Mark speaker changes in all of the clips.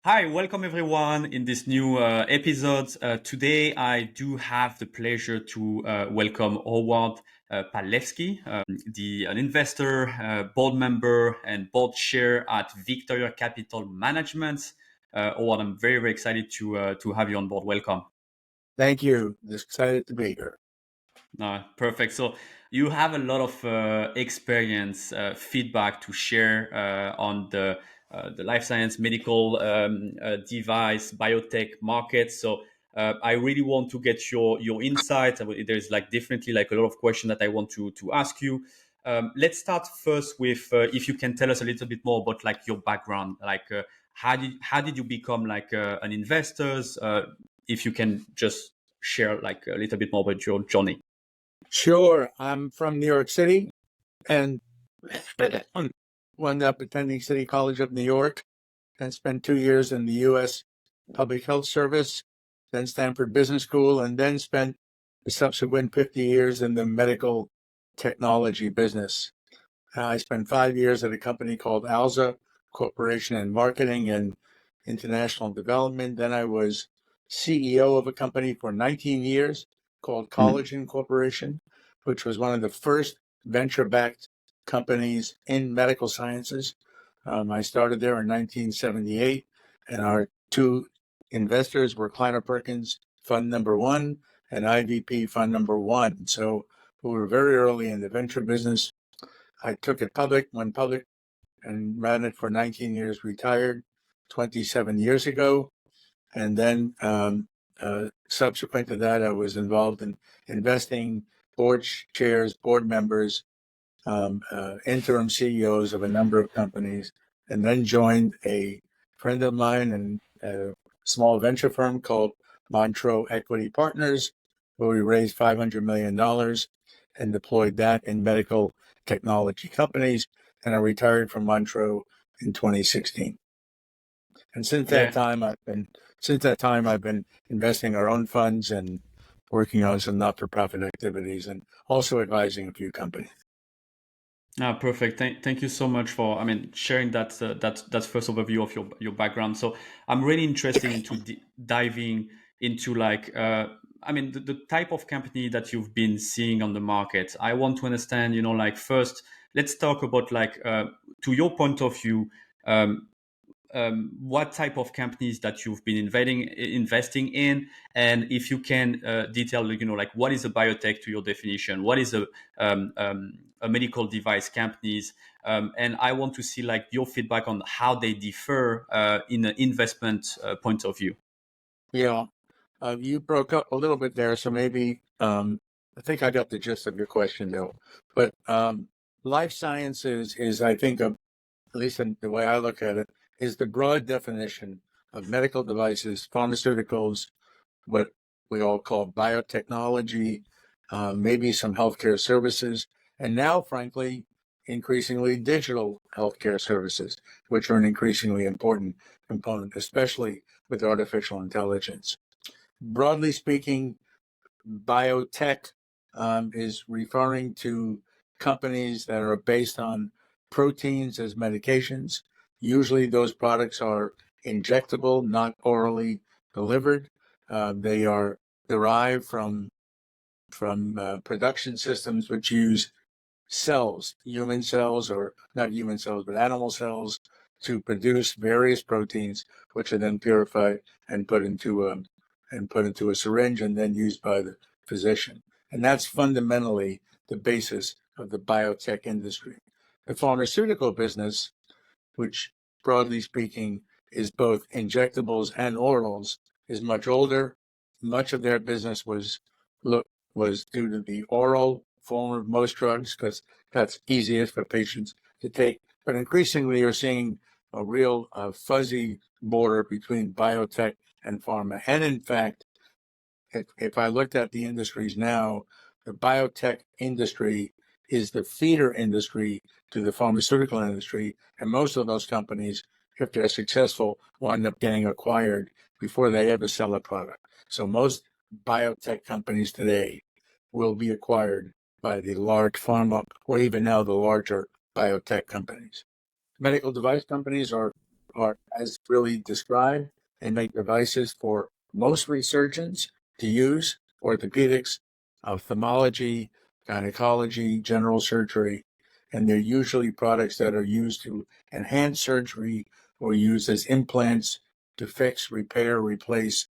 Speaker 1: Hi, welcome everyone in this new episode. Today, I do have the pleasure to welcome Howard Palefsky, an investor, board member, and board chair at Victoria Capital Management. Howard, I'm very, very excited to have you on board. Welcome.
Speaker 2: Thank you. Excited to be here.
Speaker 1: Perfect. So you have a lot of experience, feedback to share on the life science, medical device, biotech market. So I really want to get your insights. There's like definitely like a lot of questions that I want to ask you. Let's start first with if you can tell us a little bit more about like your background, like how did you become like an investor? If you can just share like a little bit more about your journey.
Speaker 2: Sure. I'm from New York City and wound up attending City College of New York and spent 2 years in the U.S. Public Health Service, then Stanford Business School, and then spent the subsequent 50 years in the medical technology business. I spent 5 years at a company called Alza Corporation in marketing and international development. Then I was CEO of a company for 19 years called
Speaker 1: Mhm.
Speaker 2: Collagen Corporation, which was one of the first venture-backed companies in medical sciences. I started there in 1978, and our two investors were Kleiner Perkins Fund Number One and IVP Fund Number One. So we were very early in the venture business. I took it public, went public, and ran it for 19 years, retired 27 years ago. And then subsequent to that, I was involved in investing, board chairs, board members, interim CEOs of a number of companies, and then joined a friend of mine and a small venture firm called Montreux Equity Partners, where we raised $500 million and deployed that in medical technology companies. And I retired from Montreux in 2016. And
Speaker 1: Yeah.
Speaker 2: since that time I've been investing our own funds and working on some not-for-profit activities and also advising a few companies.
Speaker 1: Perfect. Thank you so much for, sharing that first overview of your background. So I'm really interested into diving into like, the type of company that you've been seeing on the market. I want to understand, like first, let's talk about like, to your point of view, um, what type of companies that you've been investing in, and if you can detail, like what is a biotech to your definition, what is a medical device companies, and I want to see like your feedback on how they differ in an investment point of view.
Speaker 2: Yeah, you broke up a little bit there, so maybe I think I got the gist of your question, though. But life sciences is, I think, at least in the way I look at it, is the broad definition of medical devices, pharmaceuticals, what we all call biotechnology, maybe some healthcare services, and now, frankly, increasingly digital healthcare services, which are an increasingly important component, especially with artificial intelligence. Broadly speaking, biotech is referring to companies that are based on proteins as medications. Usually, those products are injectable, not orally delivered. They are derived from production systems which use cells, human cells, or not human cells, but animal cells, to produce various proteins, which are then purified and put into a syringe and then used by the physician. And that's fundamentally the basis of the biotech industry. The pharmaceutical business, which broadly speaking is both injectables and orals, is much older. Much of their business was due to the oral form of most drugs because that's easiest for patients to take. But increasingly, you're seeing a real fuzzy border between biotech and pharma. And in fact, if I looked at the industries now, the biotech industry is the feeder industry to the pharmaceutical industry. And most of those companies, if they're successful, wind up getting acquired before they ever sell a product. So most biotech companies today will be acquired by the large pharma or even now the larger biotech companies. Medical device companies are are as really described and make devices for mostly surgeons to use, orthopedics, ophthalmology, gynecology, general surgery, and they're usually products that are used to enhance surgery or used as implants to fix, repair, replace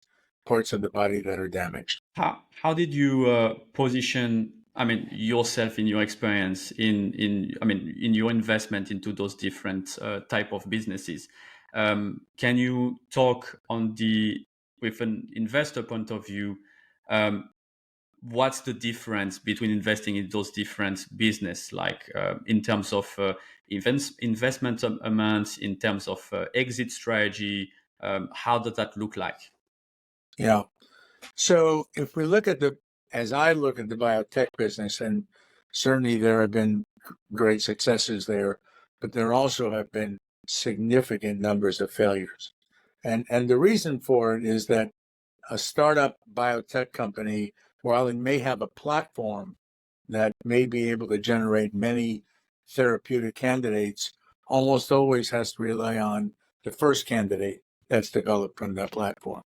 Speaker 2: parts of the body that are damaged.
Speaker 1: How did you position? I mean, yourself in your experience in your investment into those different type of businesses. Can you talk on the with an investor point of view? Um, what's the difference between investing in those different business, like in terms of investment amounts, in terms of exit strategy? How does that look like?
Speaker 2: Yeah. So if we look at as I look at the biotech business, and certainly there have been great successes there, but there also have been significant numbers of failures. And the reason for it is that a startup biotech company, while it may have a platform that may be able to generate many therapeutic candidates, almost always has to rely on the first candidate that's developed from that platform.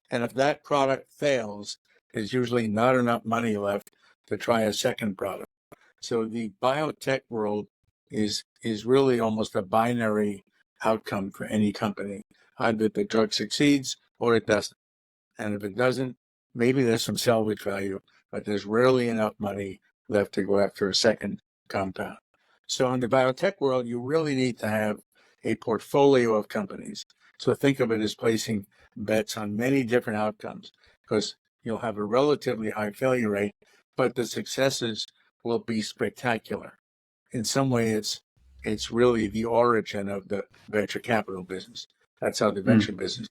Speaker 2: And if that product fails, there's usually not enough money left to try a second product. So the biotech world is really almost a binary outcome for any company. Either the drug succeeds or it doesn't. And if it doesn't, maybe there's some salvage value, but there's rarely enough money left to go after a second compound. So in the biotech world, you really need to have a portfolio of companies. So think of it as placing bets on many different outcomes, because you'll have a relatively high failure rate, but the successes will be spectacular. In some way, it's really the origin of the venture capital business. That's how the venture
Speaker 1: Mm.
Speaker 2: business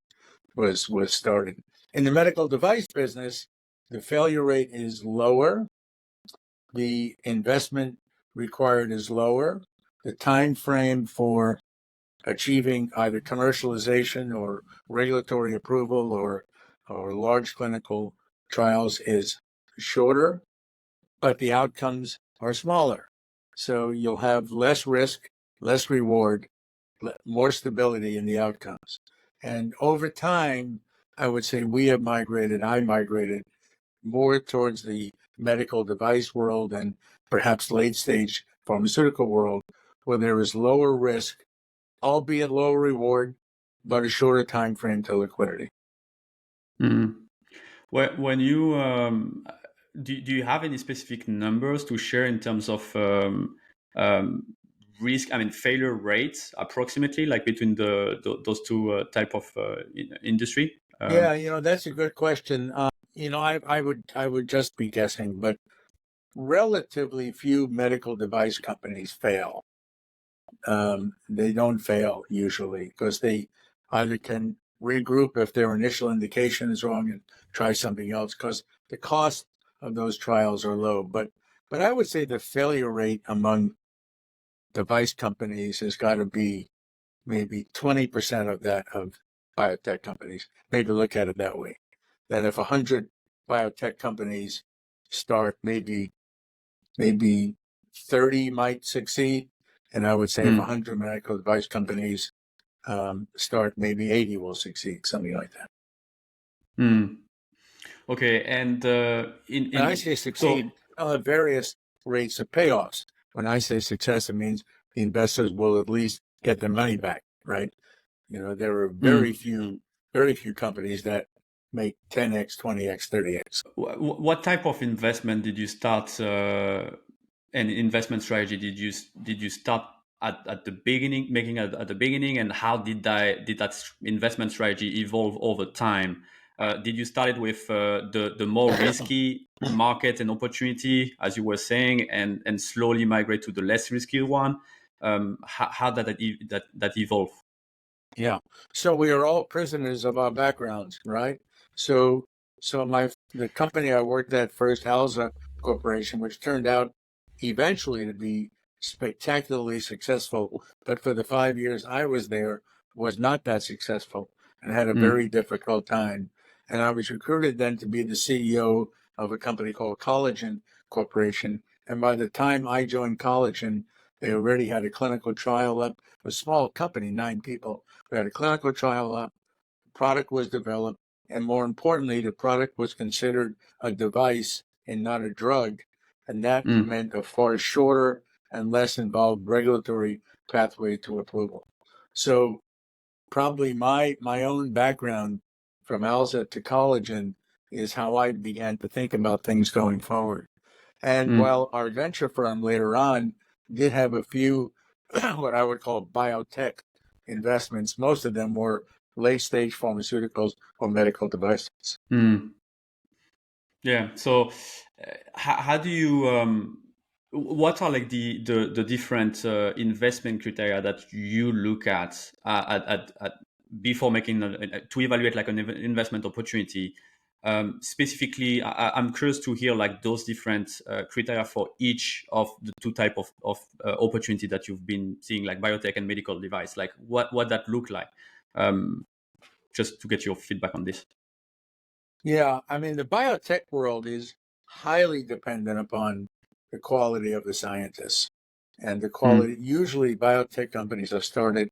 Speaker 2: was started. In the medical device business, the failure rate is lower, the investment required is lower, the time frame for achieving either commercialization or regulatory approval or large clinical trials is shorter, but the outcomes are smaller. So you'll have less risk, less reward, more stability in the outcomes. And over time, I would say I migrated more towards the medical device world and perhaps late stage pharmaceutical world, where there is lower risk, albeit lower reward, but a shorter time frame to liquidity.
Speaker 1: Mm. When you do you have any specific numbers to share in terms of um, risk? I mean, failure rates approximately, like between those two type of industry.
Speaker 2: Yeah, that's a good question. I would just be guessing, but relatively few medical device companies fail. They don't fail usually because they either can regroup if their initial indication is wrong and try something else because the cost of those trials are low. But I would say the failure rate among device companies has got to be maybe 20% of that of biotech companies. Maybe look at it that way. That if 100 biotech companies start, maybe 30 might succeed. And I would say if
Speaker 1: Mm.
Speaker 2: 100 medical device companies start, maybe 80 will succeed, something like that.
Speaker 1: Mm. Okay, and
Speaker 2: When I
Speaker 1: in
Speaker 2: say succeed,
Speaker 1: so
Speaker 2: I'll have various rates of payoffs. When I say success, it means the investors will at least get their money back, right? There are
Speaker 1: mm.
Speaker 2: very few companies that make 10x, 20x, 30x.
Speaker 1: What type of investment did you start? And investment strategy did you start at the beginning, making at the beginning, and how did that investment strategy evolve over time? Did you start it with the more risky market and opportunity, as you were saying, and slowly migrate to the less risky one? How did that evolve?
Speaker 2: Yeah. So we are all prisoners of our backgrounds, right? So the company I worked at first, Halza Corporation, which turned out eventually to be spectacularly successful, but for the 5 years I was there, was not that successful and had a very
Speaker 1: Mm,
Speaker 2: difficult time. And I was recruited then to be the CEO of a company called Collagen Corporation. And by the time I joined Collagen, They already had a clinical trial up, a small company, 9 people. We had a clinical trial up, product was developed, and more importantly, the product was considered a device and not a drug. And that
Speaker 1: Mm,
Speaker 2: meant a far shorter and less involved regulatory pathway to approval. So probably my own background from Alza to collagen is how I began to think about things going forward. And
Speaker 1: mm,
Speaker 2: while our venture firm later on did have a few what I would call biotech investments, most of them were late stage pharmaceuticals or medical devices.
Speaker 1: mm. Yeah. So, how do you what are like the different investment criteria that you look at before making to evaluate like an investment opportunity? Specifically, I'm curious to hear like those different criteria for each of the two type of opportunity that you've been seeing, like biotech and medical device. Like what that look like, um, just to get your feedback on this.
Speaker 2: Yeah, I mean, the biotech world is highly dependent upon the quality of the scientists and the quality.
Speaker 1: Mm,
Speaker 2: Usually, biotech companies are started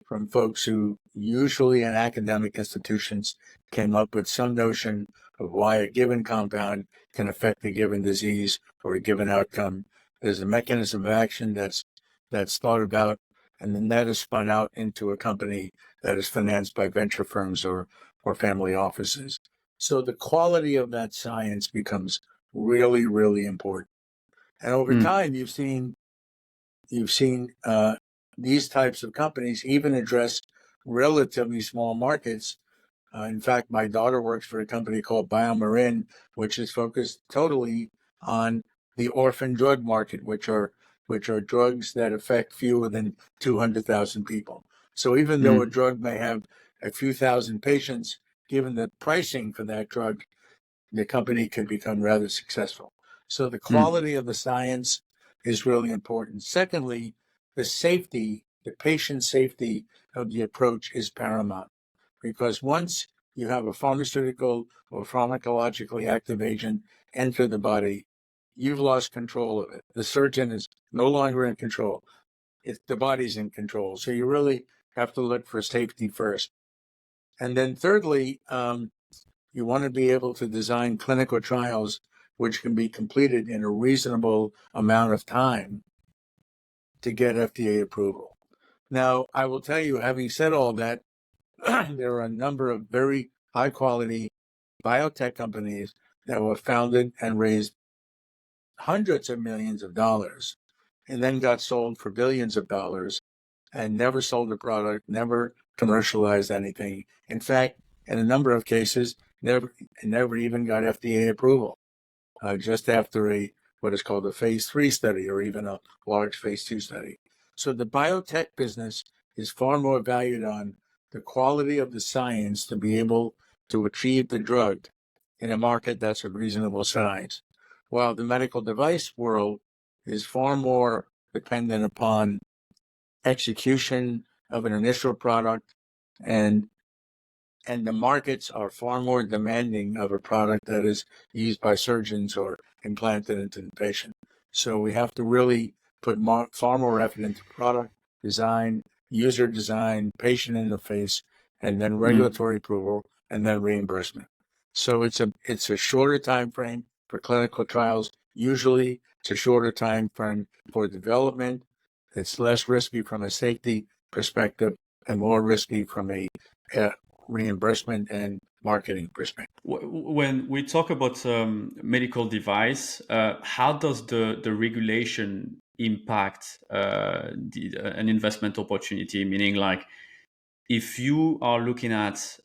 Speaker 2: from folks who usually in academic institutions came up with some notion of why a given compound can affect a given disease or a given outcome. There's a mechanism of action that's thought about, and then that is spun out into a company that is financed by venture firms or family offices. So the quality of that science becomes really, really important. And over
Speaker 1: mm,
Speaker 2: time, you've seen these types of companies even address relatively small markets. In fact, my daughter works for a company called BioMarin, which is focused totally on the orphan drug market, which are drugs that affect fewer than 200,000 people. So even though a
Speaker 1: mm,
Speaker 2: drug may have a few thousand patients, given the pricing for that drug, the company can become rather successful. So the
Speaker 1: mm,
Speaker 2: quality of the science is really important. Secondly, the patient safety of the approach is paramount because once you have a pharmaceutical or pharmacologically active agent enter the body, you've lost control of it. The surgeon is no longer in control. The body's in control. So you really have to look for safety first. And then thirdly, you want to be able to design clinical trials which can be completed in a reasonable amount of time to get FDA approval. Now, I will tell you, having said all that, there are a number of very high quality biotech companies that were founded and raised hundreds of millions of dollars and then got sold for billions of dollars and never sold a product, never commercialized anything. In fact, in a number of cases, never even got FDA approval. Just after what is called a phase 3 study or even a large phase 2 study. So the biotech business is far more valued on the quality of the science to be able to achieve the drug in a market that's of reasonable size. While the medical device world is far more dependent upon execution of an initial product and and the markets are far more demanding of a product that is used by surgeons or implanted into the patient. So we have to really put far more effort into product design, user design, patient interface, and then
Speaker 1: mm.
Speaker 2: regulatory approval, and then reimbursement. So it's a shorter time frame for clinical trials. Usually, it's a shorter time frame for development. It's less risky from a safety perspective and more risky from a reimbursement and marketing perspective.
Speaker 1: When we talk about medical device, how does the regulation impact an investment opportunity? Meaning, like, if you are looking at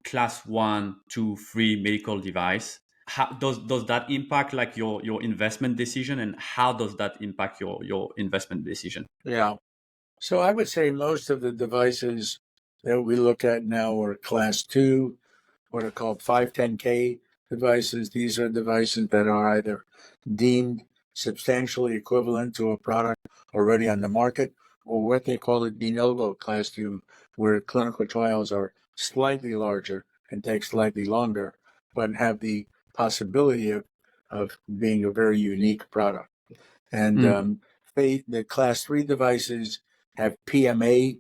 Speaker 1: class one, two, three medical device, how does that impact like your investment decision, and how does that impact your investment decision?
Speaker 2: Yeah. So I would say most of the devices that we look at now are class two, what are called 510K devices. These are devices that are either deemed substantially equivalent to a product already on the market, or what they call a de novo class two, where clinical trials are slightly larger and take slightly longer, but have the possibility of being a very unique product. And
Speaker 1: Mm,
Speaker 2: the class 3 devices have PMA,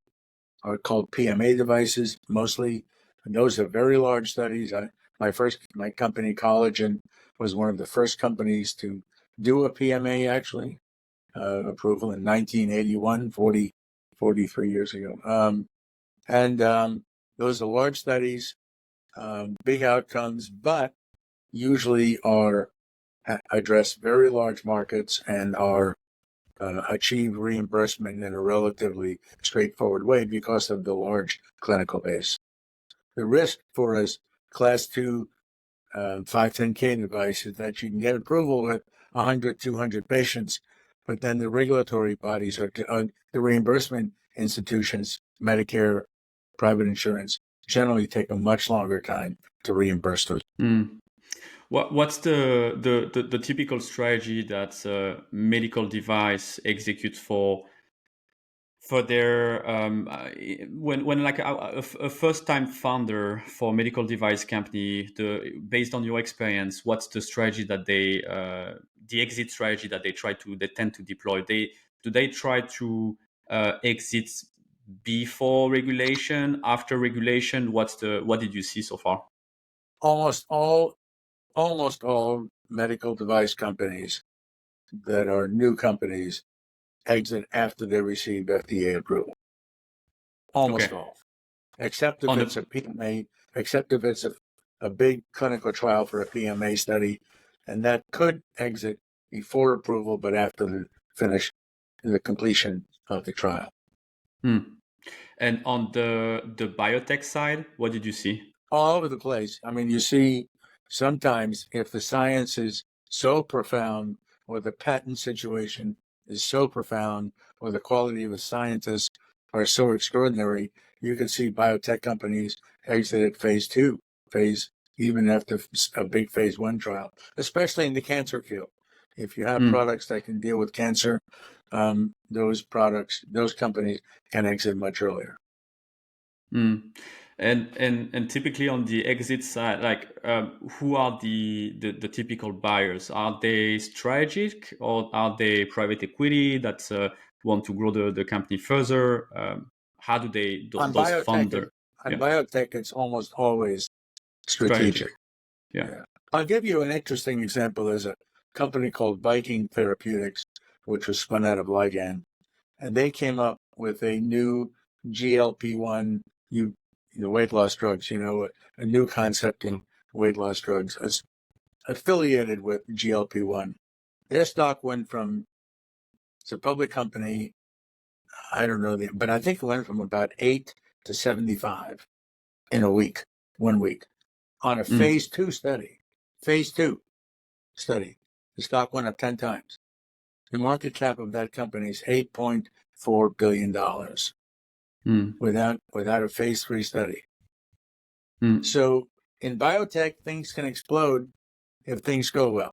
Speaker 2: are called PMA devices mostly. And those are very large studies. My company, Collagen, was one of the first companies to do a PMA actually, approval in 1981, 43 years ago. And those are large studies, big outcomes, but usually address very large markets and are achieve reimbursement in a relatively straightforward way because of the large clinical base. The risk for a class 2 510K device is that you can get approval with 100, 200 patients, but then the regulatory bodies or the reimbursement institutions, Medicare, private insurance, generally take a much longer time to reimburse those.
Speaker 1: Mm. What's the typical strategy that a medical device executes for their when like a first time founder for a medical device company, based on your experience, what's the strategy that the exit strategy that they tend to deploy? Do they try to exit before regulation, after regulation? What did you see so far?
Speaker 2: Almost all medical device companies that are new companies exit after they receive FDA approval. Almost
Speaker 1: Okay.
Speaker 2: all, except if
Speaker 1: On
Speaker 2: it's
Speaker 1: the
Speaker 2: a PMA, except if it's a big clinical trial for a PMA study, and that could exit before approval, but after the completion of the trial.
Speaker 1: Hmm. And on the biotech side, what did you see?
Speaker 2: All over the place. I mean, you see sometimes if the science is so profound or the patent situation is so profound or the quality of the scientists are so extraordinary, you can see biotech companies exit at phase, even after a big phase 1 trial, especially in the cancer field. If you have
Speaker 1: Hmm.
Speaker 2: products that can deal with cancer, those companies can exit much earlier.
Speaker 1: Mm. And typically on the exit side, like who are the typical buyers? Are they strategic or are they private equity that want to grow the company further? How do
Speaker 2: On
Speaker 1: those
Speaker 2: biotech,
Speaker 1: founder?
Speaker 2: on
Speaker 1: Yeah,
Speaker 2: biotech, it's almost always
Speaker 1: strategic.
Speaker 2: strategic.
Speaker 1: Yeah.
Speaker 2: Yeah. I'll give you an interesting example. There's a company called Viking Therapeutics, which was spun out of Ligand, and they came up with a new GLP-1, the weight loss drugs, a new concept in weight loss drugs affiliated with GLP-1. Their stock went from, it's a public company, I don't know, but I think it went from about 8 to 75 in a week, 1 week, on a
Speaker 1: Mm.
Speaker 2: phase 2 study. Phase 2 study. The stock went up 10 times. The market cap of that company is $8.4 billion
Speaker 1: Mm.
Speaker 2: without a phase 3 study.
Speaker 1: Mm.
Speaker 2: So in biotech, things can explode if things go well,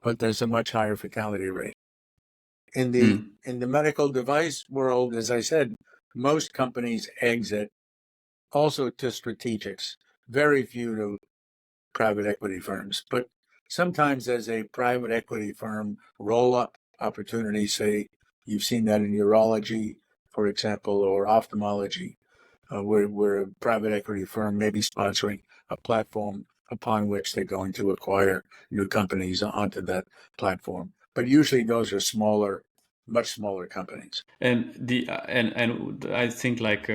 Speaker 2: but there's a much higher fatality rate.
Speaker 1: Mm.
Speaker 2: In the medical device world, as I said, most companies exit also to strategics, very few to private equity firms. But sometimes as a private equity firm roll-up opportunity, say you've seen that in urology, for example, or ophthalmology, where a private equity firm may be sponsoring a platform upon which they're going to acquire new companies onto that platform. But usually those are smaller, much smaller companies.
Speaker 1: And I think like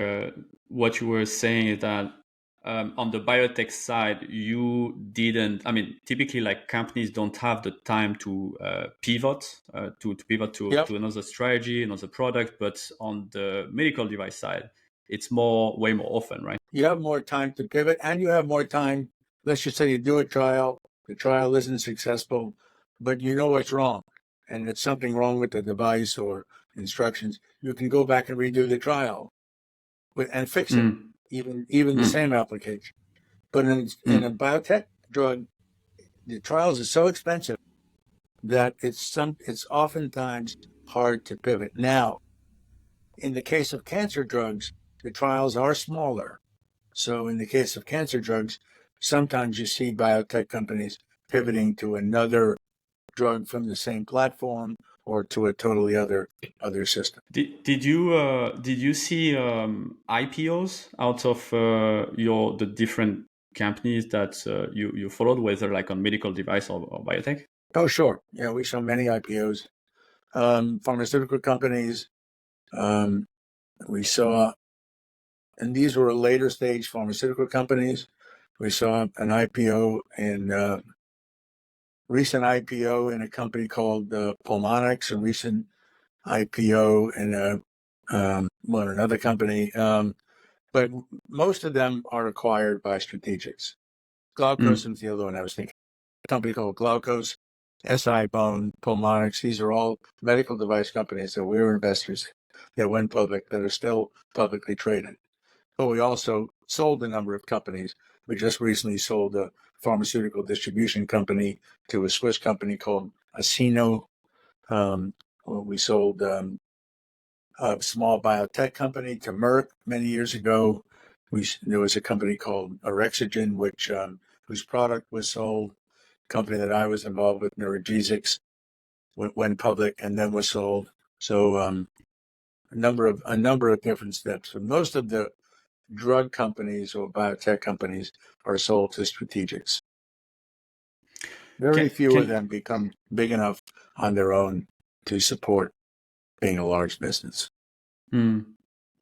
Speaker 1: what you were saying is that on the biotech side, you didn't. I mean, typically, like companies don't have the time to pivot to pivot
Speaker 2: Yep.
Speaker 1: to another strategy, another product. But on the medical device side, it's way more often, right?
Speaker 2: You have more time to pivot and you have more time. Let's just say you do a trial, the trial isn't successful, but you know what's wrong and it's something wrong with the device or instructions. You can go back and redo the trial and fix it,
Speaker 1: Mm,
Speaker 2: even the
Speaker 1: mm,
Speaker 2: same application. But in a
Speaker 1: mm,
Speaker 2: biotech drug, the trials are so expensive that it's oftentimes hard to pivot. Now, in the case of cancer drugs, the trials are smaller. So in the case of cancer drugs, sometimes you see biotech companies pivoting to another drug from the same platform or to a totally other system.
Speaker 1: Did you see IPOs out of the different companies that you followed, whether like on medical device or biotech?
Speaker 2: Oh, sure. Yeah, we saw many IPOs. Pharmaceutical companies. Um, we saw, and these were later stage pharmaceutical companies. We saw an IPO in recent IPO in a company called Pulmonx, a recent IPO in another company. But most of them are acquired by strategics. Glaukos
Speaker 1: Mm.
Speaker 2: is the other one I was thinking. A company called Glaukos, SI Bone, Pulmonx. These are all medical device companies that we were investors that went public that are still publicly traded. But we also sold a number of companies. We just recently sold a pharmaceutical distribution company to a Swiss company called Asino. We sold a small biotech company to Merck many years ago. There was a company called Orexogen, whose product was sold. A company that I was involved with, Neurogesics, went public and then was sold. So a number of different steps. But most of the drug companies or biotech companies are sold to strategics. Very
Speaker 1: Can
Speaker 2: few of
Speaker 1: can
Speaker 2: them become big enough on their own to support being a large business.
Speaker 1: mm.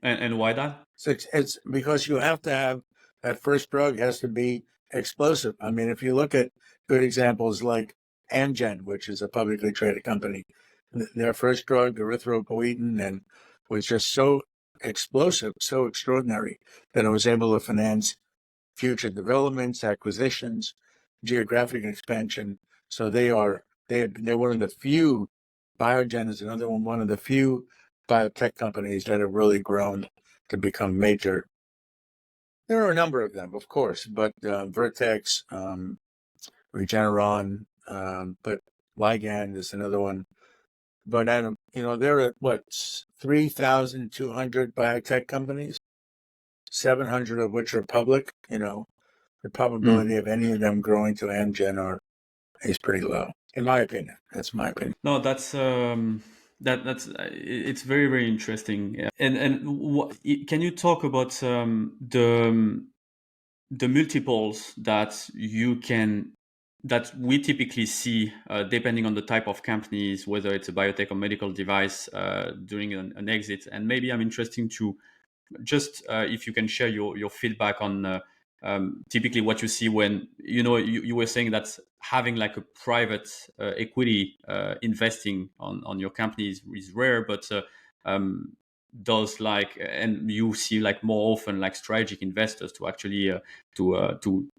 Speaker 1: And why that?
Speaker 2: So it's because you have to have that first drug has to be explosive. I mean, if you look at good examples like Amgen, which is a publicly traded company, their first drug, erythropoietin, and was just so explosive, so extraordinary that it was able to finance future developments, acquisitions, geographic expansion. So they're one of the few. Biogen is another one of the few biotech companies that have really grown to become major. There are a number of them, of course, but Vertex, Regeneron, but Ligand is another one. But Adam, there are what 3,200 biotech companies, 700 of which are public. The probability
Speaker 1: Mm.
Speaker 2: of any of them growing to Amgen is pretty low, in my opinion. That's my opinion.
Speaker 1: No, that's it's very very interesting. Yeah. Can you talk about the multiples that we typically see depending on the type of companies, whether it's a biotech or medical device during an exit? And maybe I'm interested to just if you can share your feedback on typically what you see when you were saying that having like a private equity investing on your company is rare, but does like, and you see like more often like strategic investors to actually to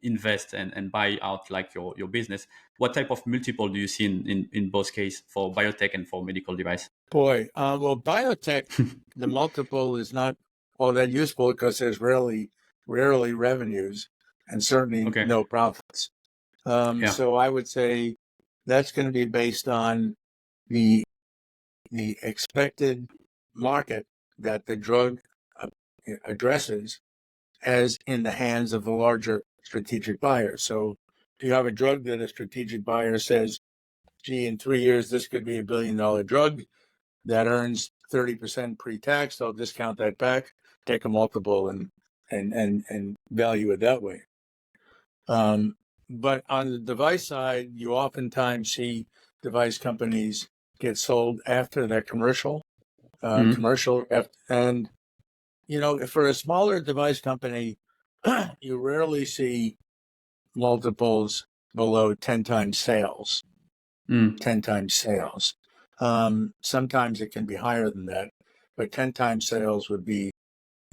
Speaker 1: invest and buy out like your business. What type of multiple do you see in both cases for biotech and for medical device?
Speaker 2: Boy, well, biotech, the multiple is not all that useful because there's rarely revenues and certainly
Speaker 1: Okay.
Speaker 2: no profits.
Speaker 1: Yeah.
Speaker 2: So I would say that's going to be based on the expected market that the drug uh, addresses as in the hands of the larger strategic buyer. So if you have a drug that a strategic buyer says, gee, in 3 years, this could be $1 billion drug that earns 30% pre-tax, they'll discount that back, take a multiple and value it that way. But on the device side, you oftentimes see device companies get sold after they're commercial,
Speaker 1: Mm.
Speaker 2: commercial, and for a smaller device company, you rarely see multiples below 10 times sales.
Speaker 1: Mm.
Speaker 2: 10 times sales. Sometimes it can be higher than that, but 10 times sales would be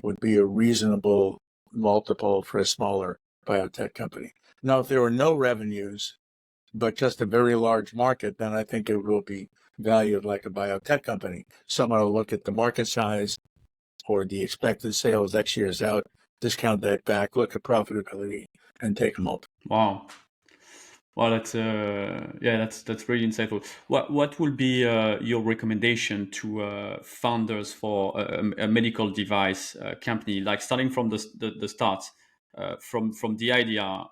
Speaker 2: a reasonable multiple for a smaller biotech company. Now, if there were no revenues, but just a very large market, then I think it will be valued like a biotech company. Someone will look at the market size or the expected sales X years out, discount that back, look at profitability, and take a multiple.
Speaker 1: Wow. Well, that's yeah, that's really insightful. What would be your recommendation to founders for a medical device company, like starting from the start, from the idea?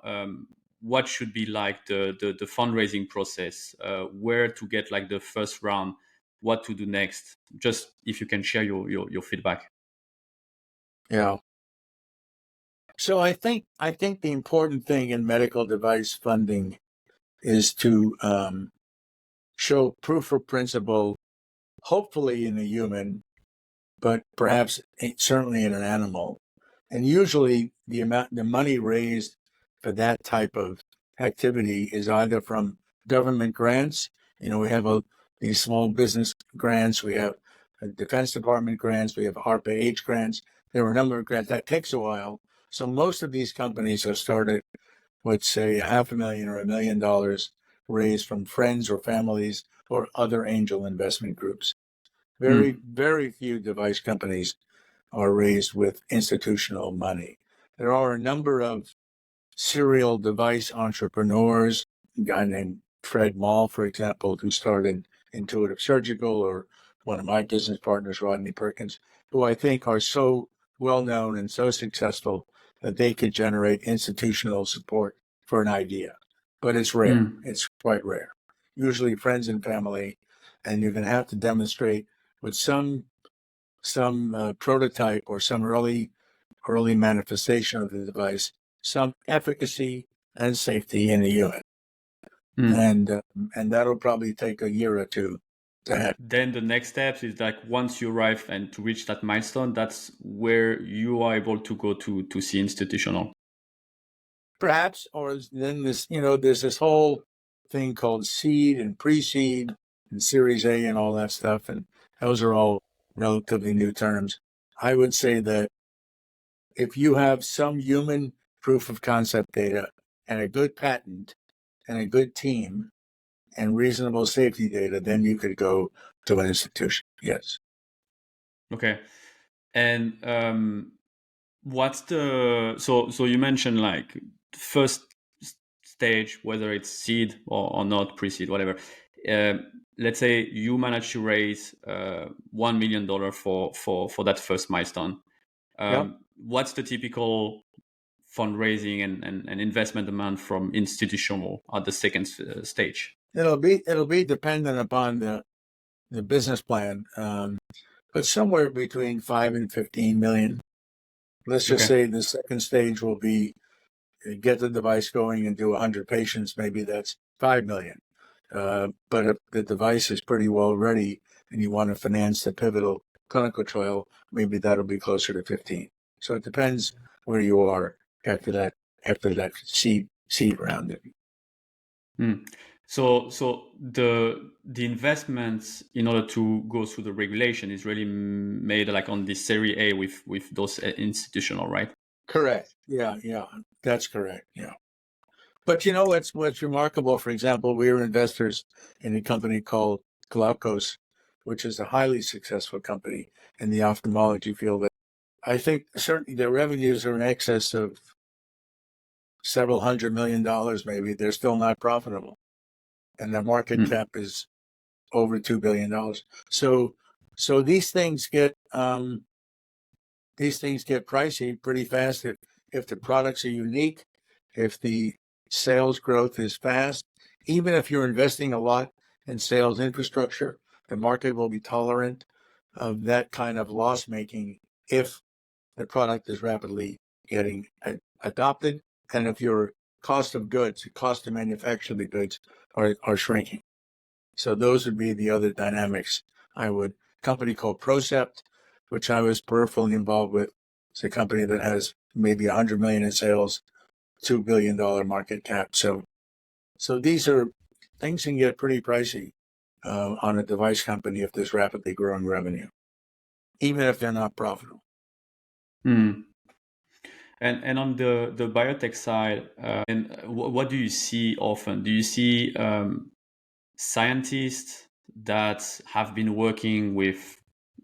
Speaker 1: what should be like the fundraising process, where to get like the first round, what to do next. Just if you can share your feedback.
Speaker 2: Yeah. So I think the important thing in medical device funding is to show proof of principle, hopefully in a human, but perhaps certainly in an animal. And usually the money raised for that type of activity is either from government grants. We have these small business grants. We have Defense Department grants. We have ARPA-H grants. There are a number of grants. That takes a while. So most of these companies are started with, say, $500,000 or $1 million raised from friends or families or other angel investment groups. Very,
Speaker 1: Mm,
Speaker 2: very few device companies are raised with institutional money. There are a number of serial device entrepreneurs, a guy named Fred Mall, for example, who started Intuitive Surgical, or one of my business partners, Rodney Perkins, who I think are so well known and so successful that they could generate institutional support for an idea. But it's rare.
Speaker 1: mm,
Speaker 2: It's quite rare. Usually friends and family, and you're going to have to demonstrate with some prototype or some early manifestation of the device, some efficacy and safety in the human,
Speaker 1: mm.
Speaker 2: and that'll probably take a year or two to have.
Speaker 1: Then the next steps is like once you arrive and to reach that milestone, that's where you are able to go to see institutional.
Speaker 2: Perhaps, or then there's this whole thing called seed and pre-seed and Series A and all that stuff, and those are all relatively new terms. I would say that if you have some human proof of concept data and a good patent and a good team and reasonable safety data, then you could go to an institution. Yes.
Speaker 1: Okay. And what's the so you mentioned like first stage, whether it's seed or not, pre-seed, whatever. Uh, let's say you manage to raise $1 million for that first milestone.
Speaker 2: Yep.
Speaker 1: What's the typical fundraising and investment amount from institutional at the second stage?
Speaker 2: It'll be dependent upon the business plan, but somewhere between 5 and 15 million. Let's just
Speaker 1: Okay.
Speaker 2: say the second stage will be get the device going and do 100 patients. Maybe that's 5 million. But if the device is pretty well ready and you want to finance the pivotal clinical trial, maybe that'll be closer to 15. So it depends where you are after that seed round.
Speaker 1: Hmm. So the investments in order to go through the regulation is really made like on the Series A with those institutional, right?
Speaker 2: Correct. Yeah, yeah, that's correct. Yeah. But what's remarkable, for example, we were investors in a company called Glaukos, which is a highly successful company in the ophthalmology field. I think certainly their revenues are in excess of several $100 million, maybe. They're still not profitable. And their market
Speaker 1: Hmm.
Speaker 2: cap is over $2 billion. So these things get pricey pretty fast if the products are unique, if the sales growth is fast. Even if you're investing a lot in sales infrastructure, the market will be tolerant of that kind of loss making if the product is rapidly getting adopted, and if your cost of goods, the cost to manufacture the goods are shrinking. So those would be the other dynamics. Company called Procept, which I was peripherally involved with. It's a company that has maybe 100 million in sales, $2 billion market cap. So these are things can get pretty pricey on a device company if there's rapidly growing revenue, even if they're not profitable.
Speaker 1: Hmm. And on the biotech side, and what do you see often? Do you see scientists that have been working with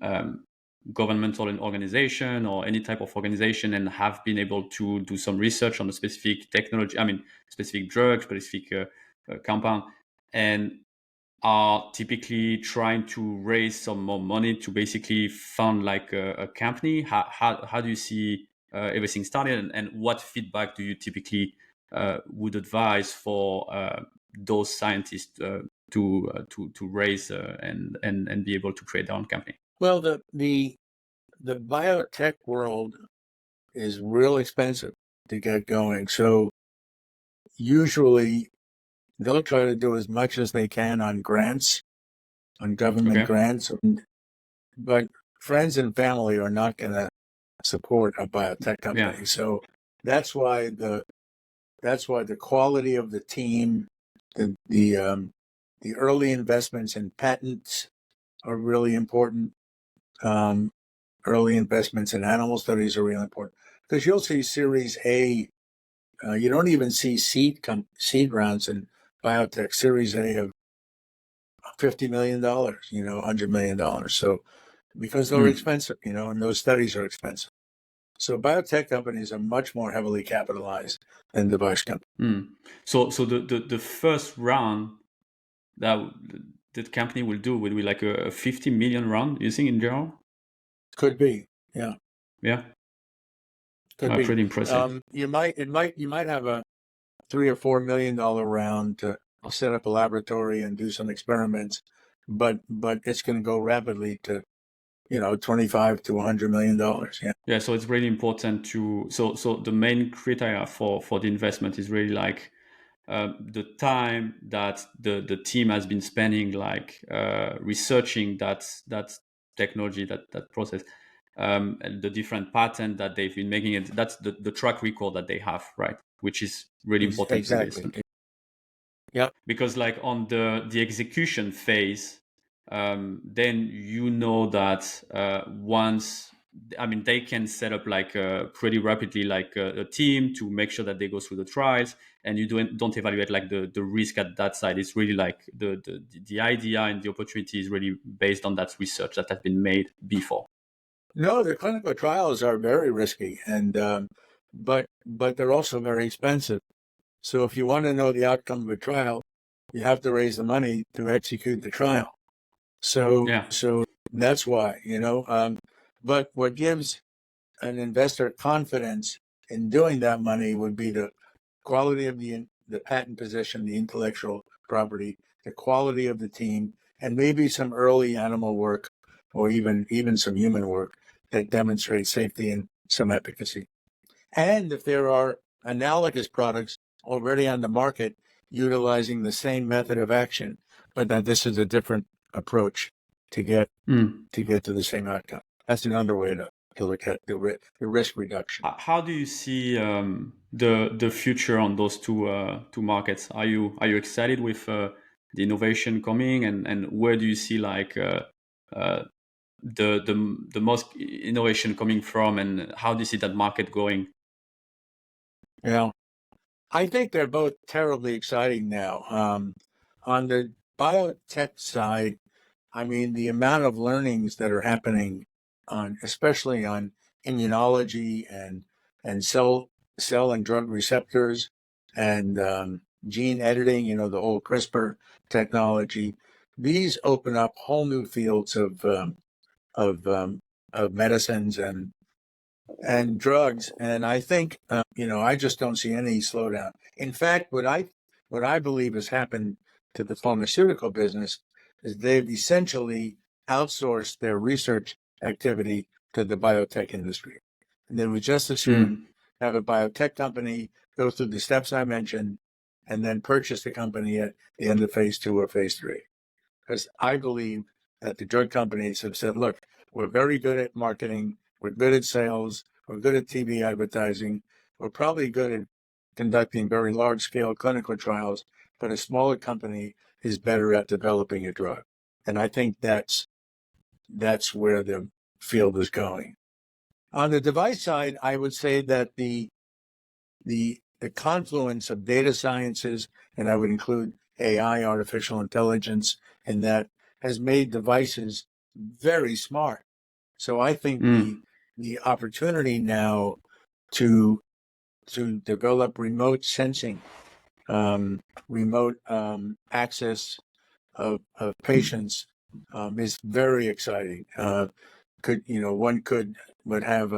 Speaker 1: um, governmental organization or any type of organization and have been able to do some research on a specific technology, I mean, specific drug, specific compound, and are typically trying to raise some more money to basically fund like a company? How do you see everything started, and what feedback do you typically would advise for those scientists to raise and be able to create their own company?
Speaker 2: Well, the biotech world is real expensive to get going. So usually they'll try to do as much as they can on grants, on government
Speaker 1: Okay.
Speaker 2: grants, but friends and family are not going to support a biotech
Speaker 1: Yeah.
Speaker 2: company. So that's why the quality of the team, the early investments in patents are really important. Um, Early investments in animal studies are really important because you'll see Series A. You don't even see seed rounds in biotech. Series A of $50 million, $100 million. So because they're
Speaker 1: Mm.
Speaker 2: expensive, and those studies are expensive. So biotech companies are much more heavily capitalized than device companies.
Speaker 1: Mm. So the first round that the company will do will be like a 50 million round, you think, in general?
Speaker 2: Could be, yeah,
Speaker 1: Yeah.
Speaker 2: could be.
Speaker 1: Pretty impressive.
Speaker 2: You might have a $3 or $4 million round to set up a laboratory and do some experiments, but it's going to go rapidly to 25 to $100 million. Yeah.
Speaker 1: Yeah, so it's really important to so the main criteria for the investment is really like the time that the team has been spending like researching that technology, that process, and the different patent that they've been making it. That's the track record that they have, right? Which is really important to
Speaker 2: Exactly.
Speaker 1: investment.
Speaker 2: Yeah.
Speaker 1: Because like on the execution phase, then you know that once, I mean, they can set up like pretty rapidly like a team to make sure that they go through the trials, and you don't evaluate like the risk at that side. It's really like the idea and the opportunity is really based on that research that has been made before.
Speaker 2: No, the clinical trials are very risky, and but they're also very expensive. So if you want to know the outcome of a trial, you have to raise the money to execute the trial. So
Speaker 1: Yeah.
Speaker 2: so that's why. But what gives an investor confidence in doing that money would be the quality of the patent position, the intellectual property, the quality of the team, and maybe some early animal work or even some human work that demonstrates safety and some efficacy. And if there are analogous products already on the market utilizing the same method of action, but that this is a different approach to get
Speaker 1: Mm.
Speaker 2: to the same outcome. That's another way to look at the risk reduction.
Speaker 1: How do you see the future on those two markets? Are you excited with the innovation coming, and where do you see like uh, the most innovation coming from, and how do you see that market going?
Speaker 2: Yeah, I think they're both terribly exciting now. On the biotech side, I mean, the amount of learnings that are happening especially on immunology and cell and drug receptors and gene editing, the whole CRISPR technology. These open up whole new fields of um, of medicines and drugs. And I think, I just don't see any slowdown. In fact, what I believe has happened to the pharmaceutical business is they've essentially outsourced their research activity to the biotech industry. And they would just as soon
Speaker 1: Mm,
Speaker 2: have a biotech company go through the steps I mentioned and then purchase the company at the end of phase 2 or phase 3. Because I believe that the drug companies have said, look, we're very good at marketing, we're good at sales, we're good at TV advertising, we're probably good at conducting very large scale clinical trials, but a smaller company is better at developing a drug. And I think that's where the field is going. On the device side, I would say that the confluence of data sciences, and I would include AI, artificial intelligence, and that has made devices very smart. So I think the
Speaker 1: mm,
Speaker 2: the opportunity now to develop remote sensing, remote access of patients is very exciting. Could one would have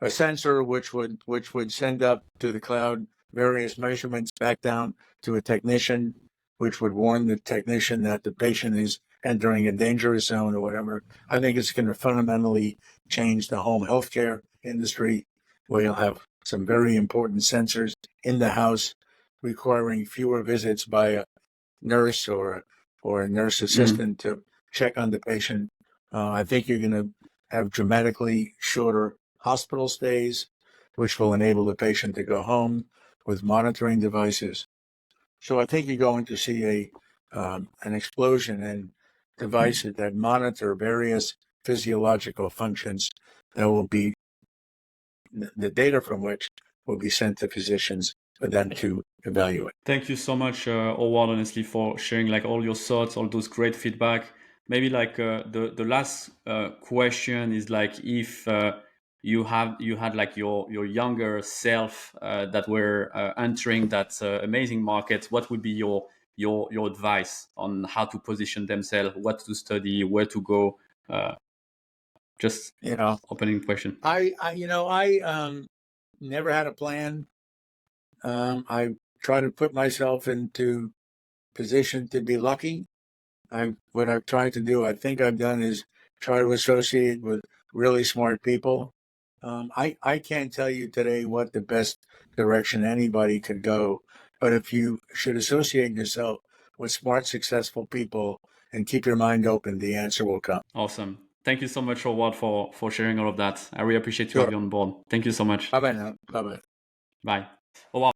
Speaker 2: a sensor which would send up to the cloud various measurements back down to a technician, which would warn the technician that the patient is entering a dangerous zone or whatever. I think it's going to fundamentally change the home healthcare industry, where you'll have some very important sensors in the house, requiring fewer visits by a nurse or a nurse
Speaker 1: Mm.
Speaker 2: assistant to check on the patient. I think you're going to have dramatically shorter hospital stays, which will enable the patient to go home with monitoring devices. So I think you're going to see an explosion in devices that monitor various physiological functions that will be the data from which will be sent to physicians for them to evaluate.
Speaker 1: Thank you so much, Howard, honestly, for sharing like all your thoughts, all those great feedback. Maybe like the last question is like if you had like your younger self that were entering that amazing market, what would be your advice on how to position themselves, what to study, where to go? Uh, just
Speaker 2: You know,
Speaker 1: opening question.
Speaker 2: I never had a plan. I try to put myself into position to be lucky. What I've tried to do, I think I've done, is try to associate with really smart people. I can't tell you today what the best direction anybody could go, but if you should associate yourself with smart, successful people and keep your mind open, the answer will come.
Speaker 1: Awesome. Thank you so much, Howard, for sharing all of that. I really appreciate to have
Speaker 2: Sure.
Speaker 1: you on board. Thank you so much.
Speaker 2: Bye bye now. Bye bye.
Speaker 1: Bye. Howard.